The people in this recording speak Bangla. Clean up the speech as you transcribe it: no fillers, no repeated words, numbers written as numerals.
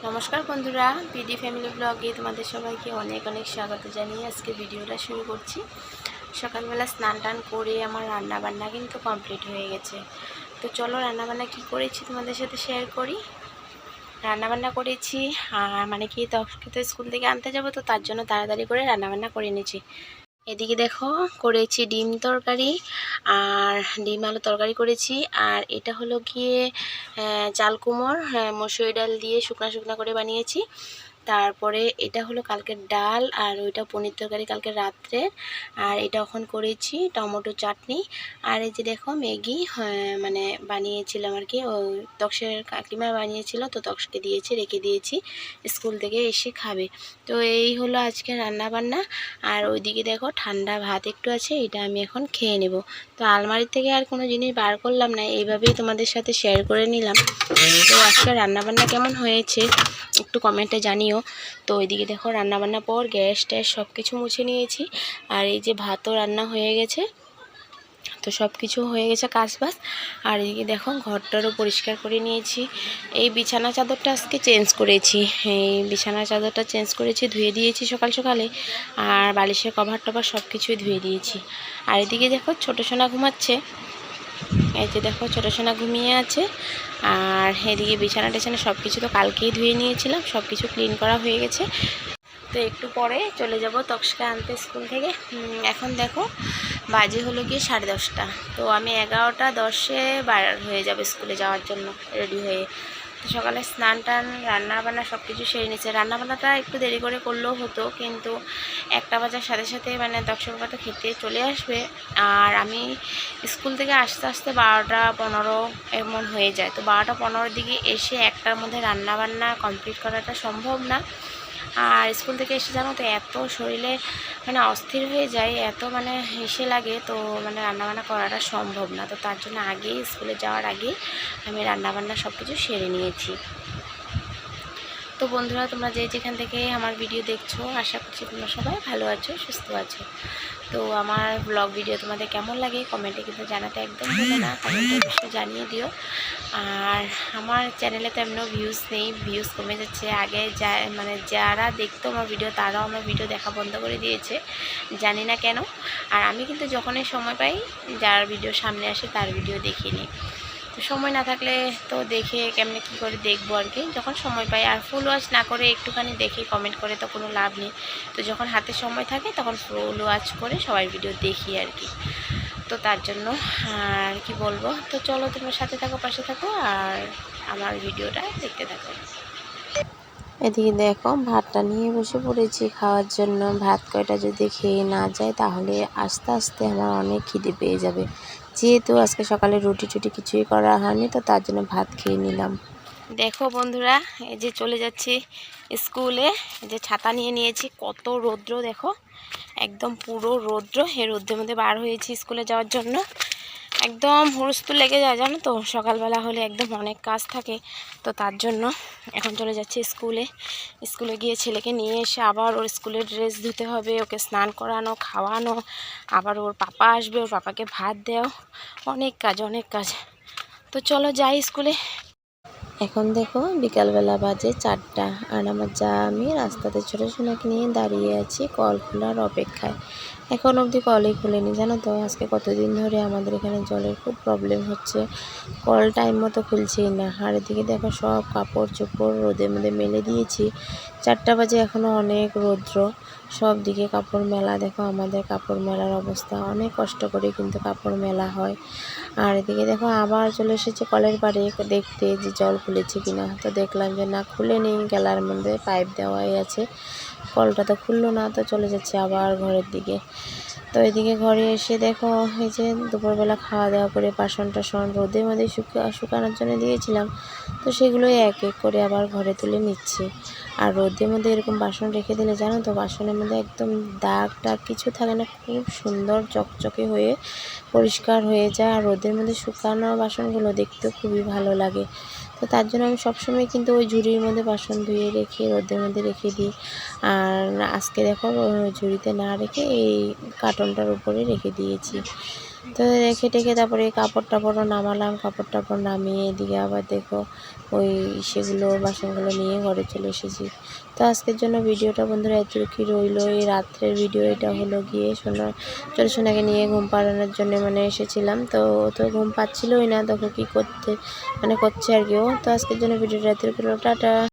নমস্কার বন্ধুরা, পিডি ফ্যামিলি ব্লগে তোমাদের সবাইকে অনেক অনেক স্বাগত জানিয়ে আজকে ভিডিওটা শুরু করছি। সকালবেলা স্নান টান করে আমার রান্নাবান্না কিন্তু কমপ্লিট হয়ে গেছে। তো চলো রান্নাবান্না কি করেছি তোমাদের সাথে শেয়ার করি। রান্নাবান্না করেছি মানে কি তখনকে তো স্কুল থেকে আনতে যাবো, তো তার জন্য তাড়াতাড়ি করে রান্নাবান্না করে নিয়েছি। এদিকে দেখো করেছি ডিম তরকারি আর ডিম আলু তরকারি করেছি। আর এটা হলো গিয়ে চাল কুমড় মসুরি ডাল দিয়ে শুকনা শুকনা করে বানিয়েছি। তারপরে এটা হলো কালকের ডাল, আর ওইটা পনির তরকারি কালকে রাত্রে। আর এটা এখন করেছি টমেটো চাটনি। আর এই যে দেখো ম্যাগি মানে বানিয়েছিলাম আর কি, ওই তক্সের কাকিমা বানিয়েছিল, তো তক্সকে দিয়েছি, রেখে দিয়েছি, স্কুল থেকে এসে খাবে। তো এই হলো আজকে রান্না বান্না। আর ওইদিকে দেখো ঠান্ডা ভাত একটু আছে, এটা আমি এখন খেয়ে নেব। তো আলমারি থেকে আর কোনো জিনিস বার করলাম না, এইভাবেই তোমাদের সাথে শেয়ার করে নিলাম। তো আজকে রান্নাবান্না কেমন হয়েছে একটু কমেন্টে জানিও। তো ওইদিকে দেখো রান্নাবান্না পর গ্যাস ট্যাস সব কিছু মুছে নিয়েছি। আর এই যে ভাতও রান্না হয়ে গেছে, তো সব কিছু হয়ে গেছে কাজ বাজ। আর এদিকে দেখো ঘরটারও পরিষ্কার করে নিয়েছি। এই বিছানা চাদরটা আজকে চেঞ্জ করেছি, এই বিছানা চাদরটা চেঞ্জ করেছি, ধুয়ে দিয়েছি সকাল সকালে। আর বালিশের কভার টভার সব কিছুই ধুয়ে দিয়েছি। আর এদিকে দেখো ছোটো সোনা ঘুমাচ্ছে, এই যে দেখো ছোটো সোনা ঘুমিয়ে আছে। আর এদিকে বিছানা টিছানা সব কিছু তো কালকেই ধুয়ে নিয়েছিলাম, সব কিছু ক্লিন করা হয়ে গেছে। তো একটু পরে চলে যাব তক্সকে আনতে স্কুল থেকে। এখন দেখো বাজে হলো গিয়ে 10:30। তো আমি 11:10-এ বার হয়ে যাবে স্কুলে যাওয়ার জন্য রেডি হয়ে। তো সকালে স্নান টান রান্না বান্না সব কিছু সেরে নিচ্ছে। রান্নাবান্নাটা একটু দেরি করে করলেও হতো, কিন্তু 1টা বাজার সাথে সাথে মানে তক্সের তো খেতে চলে আসবে। আর আমি স্কুল থেকে আস্তে আস্তে 12টা 15 এমন হয়ে যায়। তো 12টা 15-এর দিকে এসে 1টার মধ্যে রান্নাবান্না কমপ্লিট করাটা সম্ভব না। আর স্কুল থেকে এসে জানো তো এত শরীরে মানে অস্থির হয়ে যায়, এত মানে হেসে লাগে, তো মানে রান্নাবান্না করাটা সম্ভব না। তো তার জন্য আগেই স্কুলে যাওয়ার আগে আমি রান্নাবান্না সব কিছু সেরে নিয়েছি। তো বন্ধুরা, তোমরা যে যেখান থেকে আমার ভিডিও দেখছো, আশা করছি তোমরা সবাই ভালো আছো, সুস্থ আছো। তো আমার ব্লগ ভিডিও তোমাদের কেমন লাগে কমেন্টে কিন্তু জানাতে একদম ভুলো না, কমেন্টে অবশ্যই জানিয়ে দিও। আর আমার চ্যানেলে তো এমনও ভিউজ নেই, ভিউজ কমে যাচ্ছে। আগে মানে যারা দেখতো আমার ভিডিও তারাও আমার ভিডিও দেখা বন্ধ করে দিয়েছে, জানি না কেন। আর আমি কিন্তু যখনই সময় পাই যার ভিডিও সামনে আসে তার ভিডিও দেখিয়ে নিই। তো সময় না থাকলে তো দেখে কেমনে কী করে দেখবো আর কি, যখন সময় পাই। আর ফুল ওয়াচ না করে একটুখানি দেখে কমেন্ট করে তো কোনো লাভ নেই। তো যখন হাতে সময় থাকে তখন ফুল ওয়াচ করে সবার ভিডিও দেখি আর কি। তো তার জন্য আর কি বলবো। তো চলো তোমার সাথে থাকো, পাশে থাকো, আর আমার ভিডিওটা দেখতে থাকো। এদিকে দেখো ভাতটা নিয়ে বসে পড়েছি খাওয়ার জন্য। ভাত কয়টা যদি খেয়ে না যায় তাহলে আস্তে আস্তে আমার অনেক খিদে পেয়ে যাবে। যেহেতু আজকে সকালে রুটি টুটি কিছুই করা হয়নি, তো তার জন্য ভাত খেয়ে নিলাম। দেখো বন্ধুরা, এই যে চলে যাচ্ছি স্কুলে, এই যে ছাতা নিয়ে নিয়েছি, কত রৌদ্র দেখো, একদম পুরো রৌদ্র। এই রৌদ্রের মধ্যে বার হয়েছি স্কুলে যাওয়ার জন্য। একদম হুড়স্থুল লেগে যায় জানো তো, সকালবেলা হলে একদম অনেক কাজ থাকে। তো তার জন্য এখন চলে যাচ্ছি স্কুলে। স্কুলে গিয়ে ছেলেকে নিয়ে এসে আবার ওর স্কুলের ড্রেস ধুতে হবে, ওকে স্নান করানো, খাওয়ানো, আবার ওর পাপা আসবে, ওর পাপাকে ভাত দেওয়া, অনেক কাজ অনেক কাজ। তো চলো যাই স্কুলে। এখন দেখো বিকালবেলা বাজে 4টা, আর আমার যা আমি রাস্তাতে ছোটো সোনাকে নিয়ে দাঁড়িয়ে আছি কল খোলার অপেক্ষায়। এখন অবধি কলই খুলেনি জানো তো। আজকে কতদিন ধরে আমাদের এখানে জলের খুব প্রবলেম হচ্ছে, কল টাইম মতো খুলছেই না। আর এদিকে দেখো সব কাপড় চোপড় রোদের মধ্যে মেলে দিয়েছি। 4টা বাজে এখনও অনেক রৌদ্র, সব দিকে কাপড় মেলা। দেখো আমাদের কাপড় মেলার অবস্থা, অনেক কষ্ট করে কিন্তু কাপড় মেলা হয়। আর এদিকে দেখো আবার চলে এসেছে কলের পাড়ে দেখতে যে জল খুলেছে কিনা। তো দেখলাম যে না, খুলেনি, গেলার মধ্যে পাইপ দেওয়াই আছে, কলটা তো খুললো না। তো চলে যাচ্ছে আবার ঘরের দিকে। তো এদিকে ঘরে এসে দেখো এই যে দুপুরবেলা খাওয়া দাওয়া করে বাসন টাসন রোদের মধ্যে শুকানোর জন্য দিয়েছিলাম, তো সেগুলোই এক এক করে আবার ঘরে তুলে নিচ্ছি। আর রোদের মধ্যে এরকম বাসন রেখে দিলে জানো তো, বাসনের মধ্যে একদম দাগ টাগ কিছু থাকে না, খুব সুন্দর চকচকে হয়ে পরিষ্কার হয়ে যায়। আর রোদের মধ্যে শুকানো বাসনগুলো দেখতে খুবই ভালো লাগে। তো তার জন্য আমি সবসময় কিন্তু ওই ঝুড়ির মধ্যে বাসন ধুয়ে রেখে রোদের মধ্যে রেখে দিই। আর আজকে দেখো ঝুড়িতে না রেখে এই কার্টনটার উপরে রেখে দিয়েছি। তো রেখে টেখে তারপরে কাপড় টাপড়ও নামালাম, কাপড় টাপড় নামিয়ে এদিকে আবার দেখো ওই সেগুলো বাসনগুলো নিয়ে ঘরে চলে এসেছি। তো আজকের জন্য ভিডিওটা বন্ধুরা এতটুকুই রইলো। এই রাত্রের ভিডিও এটা হলো গিয়ে ছোটো সোনাকে নিয়ে ঘুম পাড়ানোর জন্য মানে এসেছিলাম। তো ও তো ঘুম পাচ্ছিলই না, দেখো কী করছে আর কি ও। তো আজকের জন্য ভিডিওটা এতটুকু, টাটা।